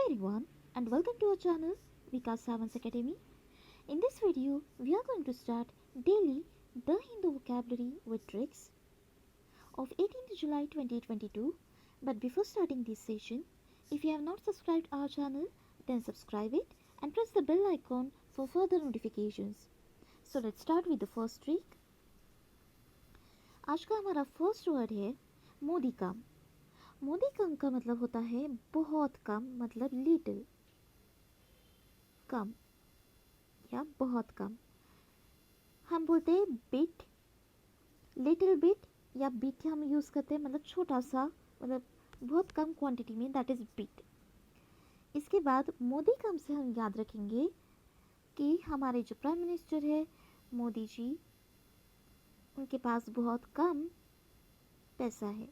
everyone and welcome to our channel Vikas Savans Academy. In this video, we are going to start daily the Hindu vocabulary with tricks of 18th July 2022. But before starting this session, if you have not subscribed our channel, then subscribe it and press the bell icon for further notifications. So let's start with the first trick. आज का हमारा first word है मोदी कम. मोदी कम का मतलब होता है बहुत कम, मतलब लिटिल, कम या बहुत कम. हम बोलते हैं बिट, लिटिल बिट या बिट हम यूज़ करते हैं मतलब छोटा सा, मतलब बहुत कम क्वांटिटी में, दैट इज़ बिट. इसके बाद मोदी कम से हम याद रखेंगे कि हमारे जो प्राइम मिनिस्टर है मोदी जी, उनके पास बहुत कम पैसा है.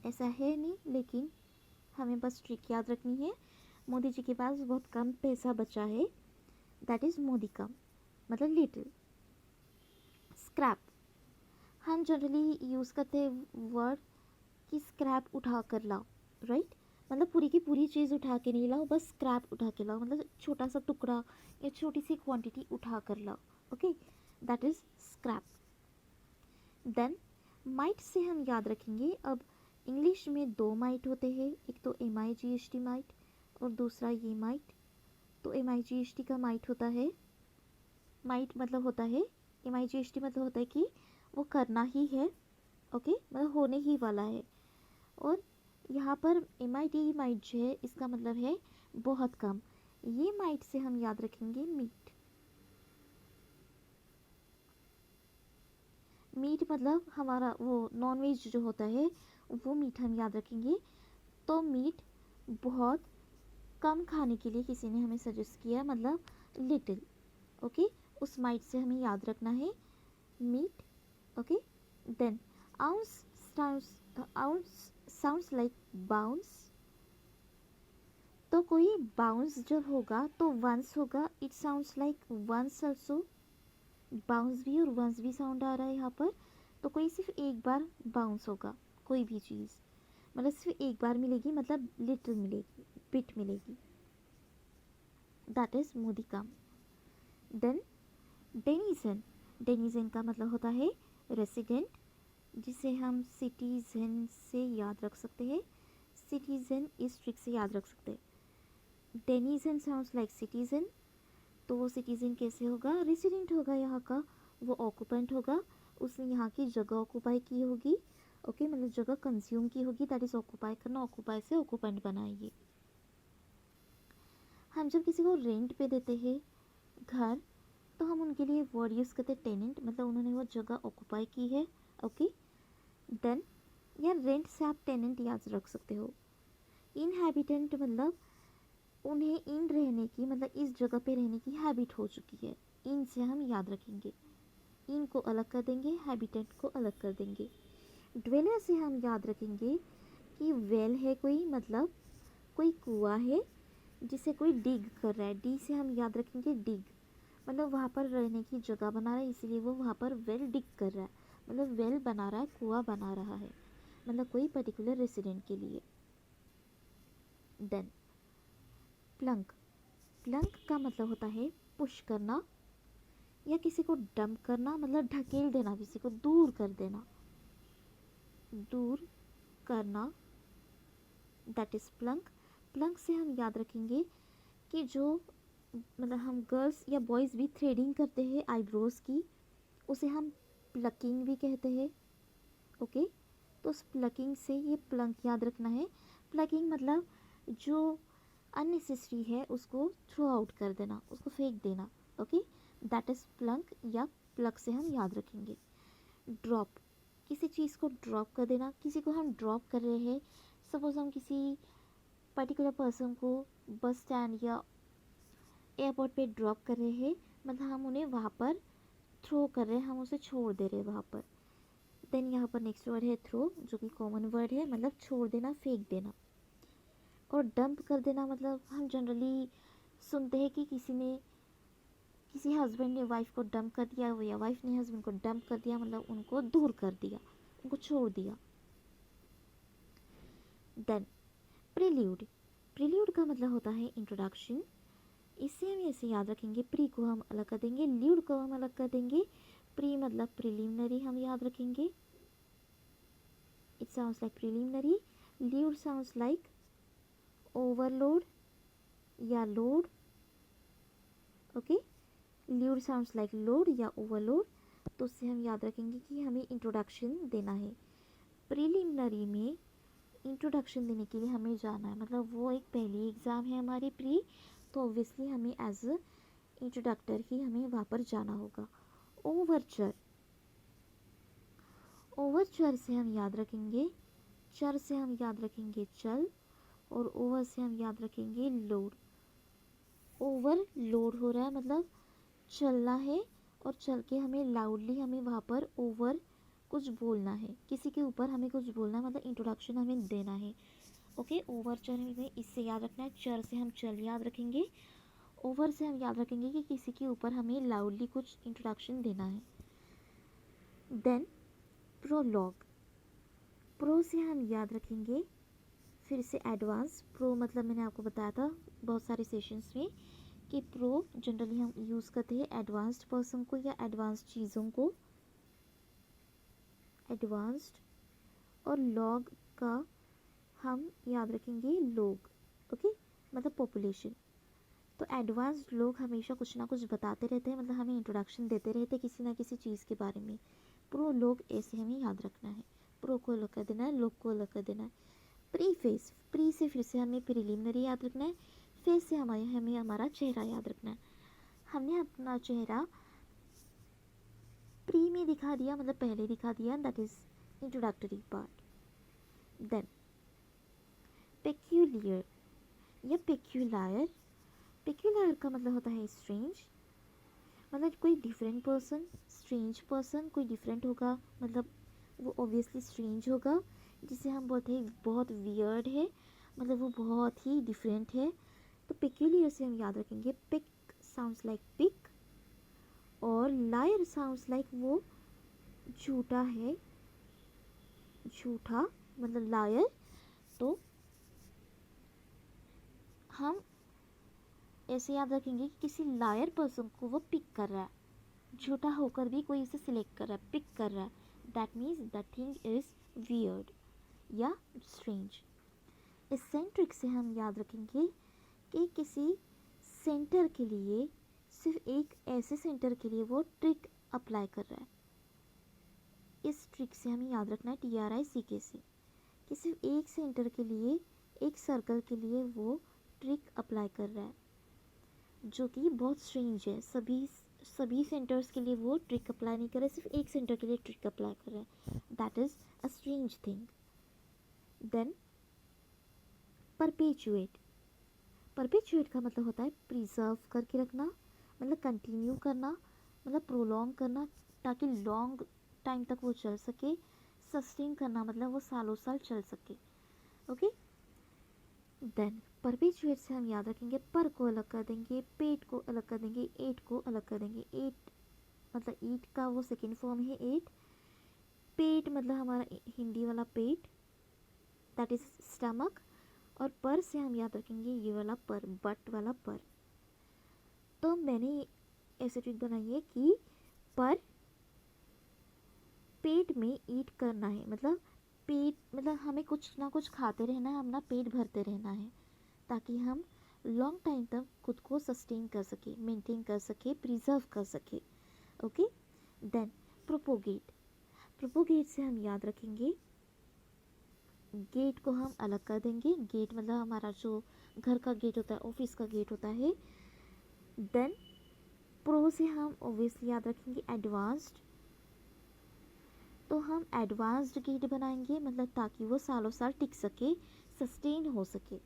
ऐसा है नहीं, लेकिन हमें बस ट्रिक याद रखनी है. मोदी जी के पास बहुत कम पैसा बचा है, दैट इज़ मोदी कम, मतलब लिटिल. स्क्रैप, हम जनरली यूज़ करते हैं वर्ड कि स्क्रैप उठा कर लाओ, राइट. मतलब पूरी की पूरी चीज़ उठा के नहीं लाओ, बस स्क्रैप उठा के लाओ, मतलब छोटा सा टुकड़ा या छोटी सी क्वांटिटी उठा कर लाओ. Okay, that is scrap. Then might से हम याद रखेंगे. अब इंग्लिश में दो माइट होते हैं, एक तो MIGHT माइट और दूसरा ये माइट. तो MIGHT का माइट होता है, माइट मतलब होता है, MIGHT मतलब होता है कि वो करना ही है, ओके, मतलब होने ही वाला है. और यहाँ पर MIT माइट जो है इसका मतलब है बहुत कम. ये माइट से हम याद रखेंगे मीट. मीट मतलब हमारा वो नॉन वेज जो होता है वो मीट हम याद रखेंगे. तो मीट बहुत कम खाने के लिए किसी ने हमें सजेस्ट किया, मतलब लिटिल. ओके, उस माइट से हमें याद रखना है meet. Okay, then ounce sounds like bounce. तो कोई बाउंस जब होगा तो वंस होगा, it sounds like once also. Bounce भी और वंस भी साउंड आ रहा है यहाँ पर. तो कोई सिर्फ एक बार बाउंस होगा, कोई भी चीज़ मतलब सिर्फ एक बार मिलेगी, मतलब लिटिल मिलेगी, बिट मिलेगी, that is modicum. Then denizen. Denizen का मतलब होता है रेसिडेंट, जिसे हम सिटीजन से याद रख सकते हैं. सिटीजन इस ट्रिक से याद रख सकते हैं. Denizen sounds like citizen. तो वो सिटीजन कैसे होगा, रेसिडेंट होगा यहाँ का, वो ऑक्यूपेंट होगा, उसने यहाँ की जगह ऑक्यूपाई की होगी. ओके, मतलब जगह कंज्यूम की होगी, दैट इज ऑक्यूपाई करना. ऑक्यूपाई से ऑक्यूपेंट बनाएगी. हम जब किसी को रेंट पे देते हैं घर, तो हम उनके लिए वर्ड यूज़ करते हैं टेनेंट, मतलब उन्होंने वो जगह ऑक्यूपाई की है. ओके, देन या रेंट से आप टेनेंट याद रख सकते हो. इनहैबिटेंट मतलब उन्हें इन रहने की, मतलब इस जगह पे रहने की हैबिट हो चुकी है. इन से हम याद रखेंगे, इन को अलग कर देंगे, हैबिटेंट को अलग कर देंगे. ड्वेलर से हम याद रखेंगे कि वेल है कोई, मतलब कोई कुआं है जिसे कोई डिग कर रहा है. डी से हम याद रखेंगे डिग, मतलब वहाँ पर रहने की जगह बना रहा है, इसीलिए वो वहाँ पर वेल डिग कर रहा है, मतलब वेल बना रहा है, कुआं बना रहा है, मतलब कोई पर्टिकुलर रेसिडेंट के लिए. Then Planck. प्लंक का मतलब होता है पुश करना या किसी को डंप करना, मतलब ढकेल देना, किसी को दूर कर देना, दूर करना, दैट इज प्लंक. प्लंक से हम याद रखेंगे कि जो, मतलब हम गर्ल्स या बॉयज़ भी थ्रेडिंग करते हैं आईब्रोज़ की, उसे हम प्लकिंग भी कहते हैं. ओके, तो उस प्लकिंग से ये प्लंक याद रखना है. प्लकिंग मतलब जो अननेसेसरी है उसको थ्रो आउट कर देना, उसको फेंक देना. ओके, दैट इज़ प्लंक या प्लक से हम याद रखेंगे. ड्रॉप, किसी चीज़ को ड्रॉप कर देना. किसी को हम ड्रॉप कर रहे हैं, सपोज हम किसी पर्टिकुलर पर्सन को बस स्टैंड या एयरपोर्ट पे ड्रॉप कर रहे हैं, मतलब हम उन्हें वहाँ पर थ्रो कर रहे हैं, हम उसे छोड़ दे रहे हैं वहाँ पर. देन यहाँ पर नेक्स्ट वर्ड है थ्रो, जो कि कॉमन वर्ड है, मतलब छोड़ देना, फेंक देना. और डंप कर देना मतलब हम जनरली सुनते हैं कि किसी हस्बैंड ने वाइफ को डंप कर दिया या वाइफ ने हस्बैंड को डंप कर दिया, मतलब उनको दूर कर दिया, उनको छोड़ दिया. देन प्रील्यूड, प्रील्यूड का मतलब होता है इंट्रोडक्शन। इससे हम ऐसे याद रखेंगे, प्री को हम अलग कर देंगे, ल्यूड को हम अलग कर देंगे। प्री मतलब प्रिलिमिनरी हम याद रखेंगे, it sounds like preliminary. Lewd sounds like overload या load, okay. Lewd sounds like load या ओवरलोड। तो उससे हम याद रखेंगे कि हमें इंट्रोडक्शन देना है। प्रिलिमिनरी में इंट्रोडक्शन देने के लिए हमें जाना है, मतलब वो एक पहली एग्ज़ाम है हमारी प्री, तो ऑब्वियसली हमें एज अ इंट्रोडक्टर ही हमें वहाँ पर जाना होगा। ओवरचर, ओवरचर से हम याद रखेंगे, चर से हम याद रखेंगे चल, और ओवर से हम याद रखेंगे लोड। ओवर लोड हो रहा है मतलब चलना है, और चल के हमें लाउडली हमें वहाँ पर ओवर कुछ बोलना है, किसी के ऊपर हमें कुछ बोलना है, मतलब इंट्रोडक्शन हमें देना है। ओके, ओवर चर हमें इससे याद रखना है। चर से हम चल याद रखेंगे, ओवर से हम याद रखेंगे कि किसी के ऊपर हमें लाउडली कुछ इंट्रोडक्शन देना है। देन प्रोलॉग, प्रो से हम याद रखेंगे फिर से एडवांस। प्रो मतलब मैंने आपको बताया था बहुत सारे सेशंस में कि प्रो जनरली हम यूज़ करते हैं एडवांस्ड पर्सन को या एडवांस्ड चीज़ों को, एडवांस्ड। और लॉग का हम याद रखेंगे लोग, ओके, मतलब पॉपुलेशन। तो एडवांस्ड लोग हमेशा कुछ ना कुछ बताते रहते हैं, मतलब हमें इंट्रोडक्शन देते रहते हैं किसी ना किसी चीज़ के बारे में। प्रो लोग ऐसे हमें याद रखना है, प्रो को अलग कर देना है, लोग को अलग कर देना है। प्री फेस, प्री से फिर से हमें प्रिलिमिनरी याद रखना है, फेस से हमें हमारा चेहरा याद रखना है। हमने अपना चेहरा प्री में दिखा दिया, मतलब पहले दिखा दिया, that is introductory part. Then peculiar या पेक्यूलायर, पेक्यूलायर का मतलब होता है स्ट्रेंज, मतलब कोई डिफरेंट पर्सन, स्ट्रेंज पर्सन कोई डिफरेंट होगा, मतलब वो ऑब्वियसली स्ट्रेंज होगा, जिसे हम बोलते हैं बहुत वियर्ड है, मतलब वो बहुत ही डिफरेंट है। तो पेक्यूलियर से हम याद रखेंगे, पिक साउंड्स लाइक पिक, और लायर साउंड्स लाइक वो झूठा है, झूठा मतलब लायर। तो हम ऐसे याद रखेंगे कि किसी लायर पर्सन को वो पिक कर रहा है, झूठा होकर भी कोई उसे सिलेक्ट कर रहा है, पिक कर रहा है, that means that thing is weird या स्ट्रेंज। एसेंट्रिक से हम याद रखेंगे कि किसी सेंटर के लिए, सिर्फ एक ऐसे सेंटर के लिए वो ट्रिक अप्लाई कर रहा है। इस ट्रिक से हमें याद रखना है TRICK, कि सिर्फ एक सेंटर के लिए, एक सर्कल के लिए वो ट्रिक अप्लाई कर रहा है, जो कि बहुत स्ट्रेंज है। सभी सेंटर्स के लिए वो ट्रिक अप्लाई नहीं कर रहा है, सिर्फ एक सेंटर के लिए ट्रिक अप्लाई कर रहा है, that is a strange thing. Then perpetuate, perpetuate का मतलब होता है प्रिजर्व करके रखना, मतलब कंटिन्यू करना, मतलब प्रोलॉन्ग करना, ताकि लॉन्ग टाइम तक वो चल सके। सस्टेन करना मतलब वो सालों साल चल सके, ओके। देन परपेचुएट से हम याद रखेंगे, पर को अलग कर देंगे, पेट को अलग कर देंगे, एट को अलग कर देंगे। एट मतलब ईट का वो सेकेंड फॉर्म है एट। पेट मतलब हमारा हिंदी वाला पेट, दैट इज स्टमक। और पर से हम याद रखेंगे ये वाला पर, बट वाला पर। तो मैंने ऐसे ट्रिक बनाई है कि पर पेट में ईट करना है, मतलब पेट मतलब हमें कुछ ना कुछ खाते रहना है, अपना पेट भरते रहना है, ताकि हम लॉन्ग टाइम तक खुद को सस्टेन कर सके, मेंटेन कर सके, प्रिजर्व कर सके, ओके। देन प्रोपोगेट, प्रोपोगेट से हम याद रखेंगे, गेट को हम अलग कर देंगे। गेट मतलब हमारा जो घर का गेट होता है, ऑफिस का गेट होता है। देन प्रो से हम ऑब्वियसली याद रखेंगे एडवांस्ड, तो हम एडवांस्ड गेट बनाएंगे, मतलब ताकि वो सालों साल टिक सके, सस्टेन हो सके।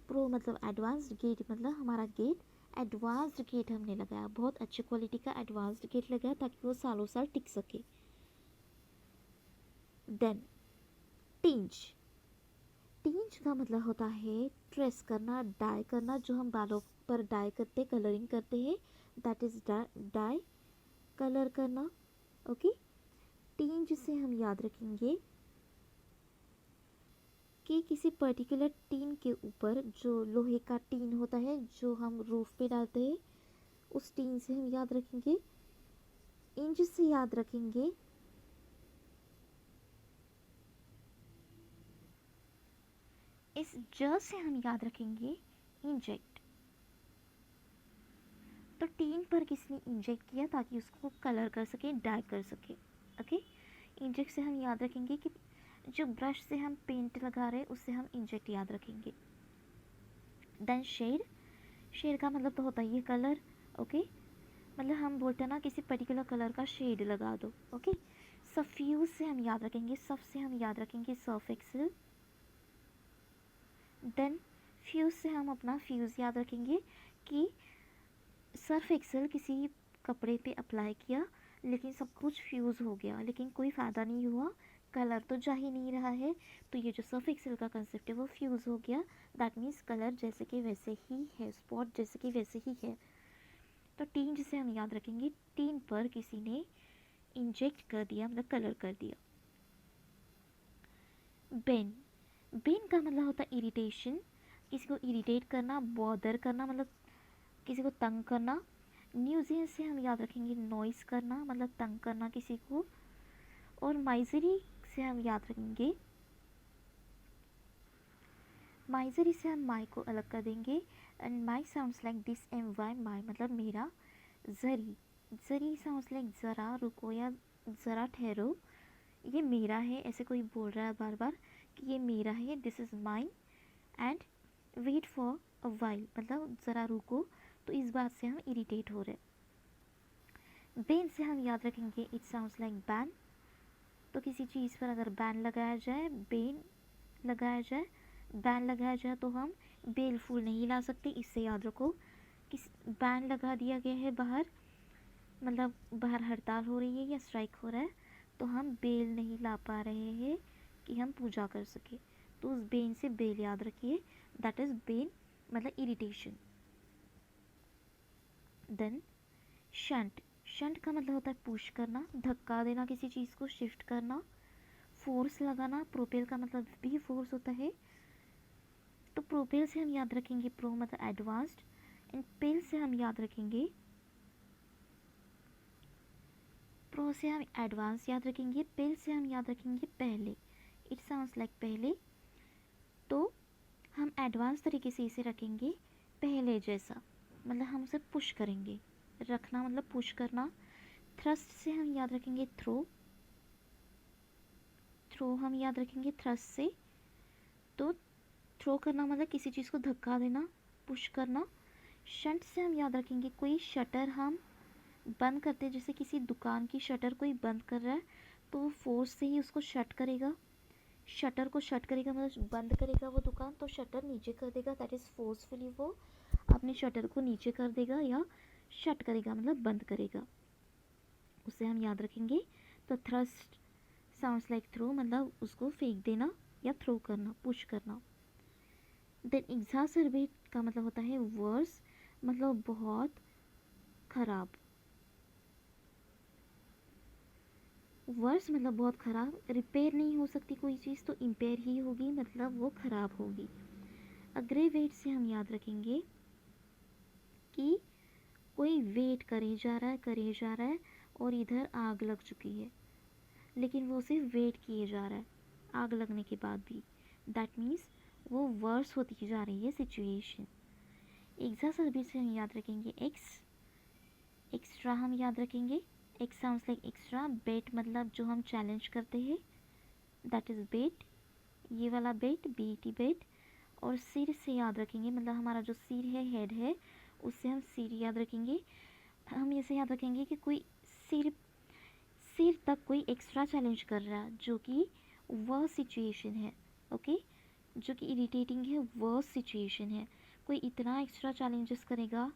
प्रो मतलब एडवांस्ड, गेट मतलब हमारा गेट एडवांस्ड गेट हमने लगाया, बहुत अच्छी क्वालिटी का एडवांस्ड गेट लगाया, ताकि वो सालों साल टिक सके। देन टिंज, टिंज का मतलब होता है ट्रेस करना, डाई करना, जो हम बालों पर डाई करते, कलरिंग करते हैं, दैट इज डाई, कलर करना, ओके। टिंज से हम याद रखेंगे कि किसी पर्टिकुलर टीन के ऊपर, जो लोहे का टीन होता है जो हम रूफ पे डालते हैं, उस टीन से हम याद रखेंगे। इंच से याद रखेंगे। इस ज से हम याद रखेंगे इंजेक्ट। तो टीन पर किसने इंजेक्ट किया ताकि उसको कलर कर सके, डाई कर सके। ओके, इंजेक्ट से हम याद रखेंगे कि जो ब्रश से हम पेंट लगा रहे हैं उससे हम इंजेक्ट याद रखेंगे। देन शेड, शेड का मतलब तो होता है ये कलर। ओके, मतलब हम बोलते हैं ना किसी पर्टिकुलर कलर का शेड लगा दो। ओके, सफ्यूज से हम याद रखेंगे, सफ से हम याद रखेंगे सर्फ एक्सेल। देन फ्यूज से हम अपना फ्यूज याद रखेंगे कि सर्फ एक्सेल किसी कपड़े पे अप्लाई किया लेकिन सब कुछ फ्यूज़ हो गया, लेकिन कोई फ़ायदा नहीं हुआ, कलर तो जा ही नहीं रहा है। तो ये जो सर्फ एक्सेल का कंसेप्ट है वो फ्यूज़ हो गया। दैट मीन्स कलर जैसे कि वैसे ही है, स्पॉट जैसे कि वैसे ही है। तो टीन जिसे हम याद रखेंगे, टीन पर किसी ने इंजेक्ट कर दिया, मतलब कलर कर दिया। बेन, बेन का मतलब होता है इरिटेशन, किसी को इरिटेट करना, बॉदर करना, मतलब किसी को तंग करना। न्यूजेंस से हम याद रखेंगे नॉइस करना, मतलब तंग करना किसी को। और माइजरी से हम याद रखेंगे, माइजरी से हम माई को अलग कर देंगे। And my sounds like this M Y, my मतलब मेरा। जरी, जरी साउंड्स लाइक ज़रा रुको या ज़रा ठहरो, ये मेरा है, ऐसे कोई बोल रहा है बार बार कि ये मेरा है, this is mine. And wait for a while, मतलब ज़रा रुको, तो इस बात से हम इरिटेट हो रहे हैं। बेन से हम याद रखेंगे इट साउंड्स लाइक बैन, तो किसी चीज़ पर अगर बैन लगाया जाए, बेन लगाया जाए, बैन लगाया जाए तो हम बेल फूल नहीं ला सकते, इससे याद रखो। किस बैन लगा दिया गया है बाहर, मतलब बाहर हड़ताल हो रही है या स्ट्राइक हो रहा है, तो हम बेल नहीं ला पा रहे हैं कि हम पूजा कर सके, तो उस बेन से बेल याद रखिए। दैट इज़ बेन, मतलब इरिटेशन। देन शंट, शंट का मतलब होता है पुश करना, धक्का देना किसी चीज़ को, शिफ्ट करना, फोर्स लगाना। प्रोपेल का मतलब भी फोर्स होता है, तो प्रोपेल से हम याद रखेंगे प्रो मतलब एडवांस्ड। एंड पेल से हम याद रखेंगे, प्रो से हम एडवांस याद रखेंगे, पेल से हम याद रखेंगे पहले। इट साउंड्स लाइक पहले, तो हम एडवांस तरीके से इसे रखेंगे पहले जैसा, मतलब हम उसे पुश करेंगे। रखना मतलब पुश करना। थ्रस्ट से हम याद रखेंगे थ्रो, थ्रो हम याद रखेंगे थ्रस्ट से, तो थ्रो करना मतलब किसी चीज़ को धक्का देना, पुश करना। शंट से हम याद रखेंगे कोई शटर हम बंद करते हैं, जैसे किसी दुकान की शटर कोई बंद कर रहा है तो वो फोर्स से ही उसको शट करेगा, शटर को शट करेगा, मतलब बंद करेगा वो दुकान, तो शटर नीचे कर देगा, दैट इज़ फोर्सफुली वो अपने शटर को नीचे कर देगा या शट करेगा, मतलब बंद करेगा, उसे हम याद रखेंगे। तो थ्रस्ट साउंड्स लाइक थ्रो, मतलब उसको फेंक देना या थ्रो करना, पुश करना। देन एग्जासर्बेट का मतलब होता है वर्स, मतलब बहुत खराब। वर्स मतलब बहुत ख़राब, रिपेयर नहीं हो सकती कोई चीज़ तो इम्पेयर ही होगी, मतलब वो ख़राब होगी। अग्रेवेट से हम याद रखेंगे कि कोई वेट करे जा रहा है, करे जा रहा है और इधर आग लग चुकी है, लेकिन वो सिर्फ वेट किए जा रहा है आग लगने के बाद भी, दैट मीन्स वो वर्स होती जा रही है सिचुएशन। एग्जासर्बेट से हम याद रखेंगे एक्स, एक्स्ट्रा हम याद रखेंगे। X sounds like extra. Bet मतलब जो हम चैलेंज करते हैं, दैट इज़ बेट, ये वाला बेट, बीटी बेट। और सिर से याद रखेंगे, मतलब हमारा जो सिर है, हेड है, उससे हम सिर याद रखेंगे। हम ऐसे याद रखेंगे कि कोई सिर, सिर तक कोई एक्स्ट्रा चैलेंज कर रहा है, जो कि वह सिचुएशन है। ओके, जो कि इरिटेटिंग है, वह सिचुएशन है। कोई इतना एक्स्ट्रा चैलेंजेस करेगा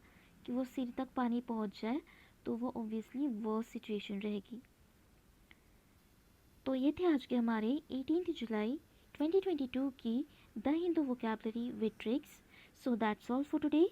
कि वो सिर तक पानी पहुंच जाए, तो वो ऑब्वियसली वह सिचुएशन रहेगी। तो ये थे आज के हमारे 18 जुलाई 2022 की the Hindu vocabulary with tricks. So that's all for today.